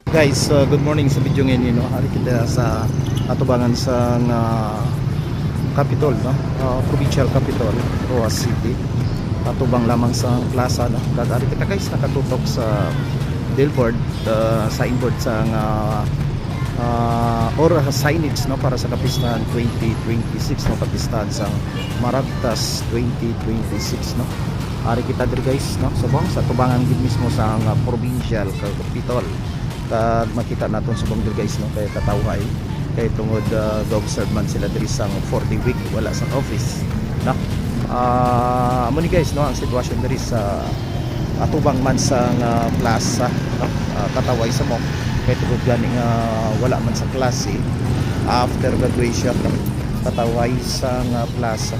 Guys, good morning sa video ngayon, no. Hari kita sa atubangan sa Capitol, no. Provincial Capitol, Roa City. Atubang lamang sa plaza, no. Hari kita guys nakatutok sa billboard, signboard sa or signage, no, para sa kapistahan 2026, no, kapistahan sa Maragtas 2026, no. Hari kita diri guys, no, subong sa tubangan gid mismo sa provincial Capitol. Kag makita naton subong diri guys, no, kay katawhay kay tungod go-observe man sila diri sang 40 week wala sa office, no. Amo ni guys, no, ang sitwasyon diri sa atubang man sa plaza, no, katawhay sa mo kay tungod gani nga wala man sa klase after graduation, no, katawhay sa plaza.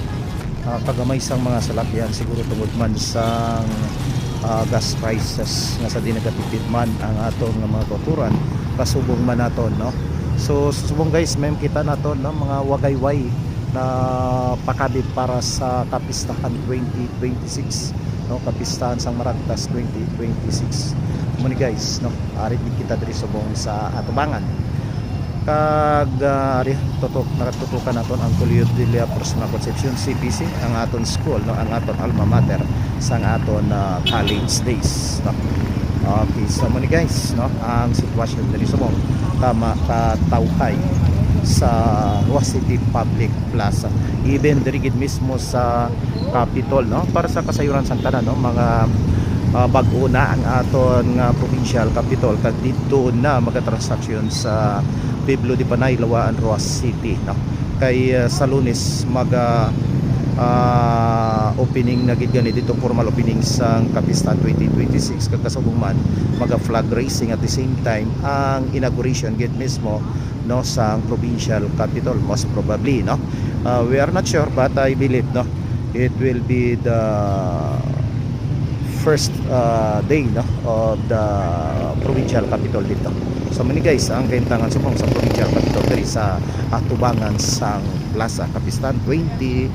Kagamay sang mga salakyan siguro tungod man sa gas prices nga sa dinagatipid man ang aton nga mga tuturan kasubong man naton, no. So subong guys, may kita naton, no, mga wagayway na pakabit para sa kapistahan 2026, no, kapistahan sang Maragtas 2026 mo ni guys, no. Ari kita diri subong sa atubangan kag nakatutukan naton ang Colegio de la Purísima Concepción CPC, ang aton school, no, ang aton alma mater sang aton college days, no. Okay, so mo ni guys, no, ang sitwasyon diri subong katawhay sa Roa City Public Plaza, even diri gid mismo sa Capitol, no, para sa kasayuran sang tanan, no, mga bag-o na ang aton provincial Capitol kag dito na magka-transaction sa Pueblo de Panay, Lawaan, Roa City, no. Kay sa Lunes opening na gid gani dito, formal opening sa kapistahan 2026 kag kasubong man flag racing at the same time ang inauguration gid mismo, no, sa provincial Capitol most probably, no. We are not sure but I believe, no, it will be the first day, no, of the provincial Capitol dito. So many guys ang kaintangan subong sa provincial Capitol diri sa atubangan sang Plaza Kapistahan 2026.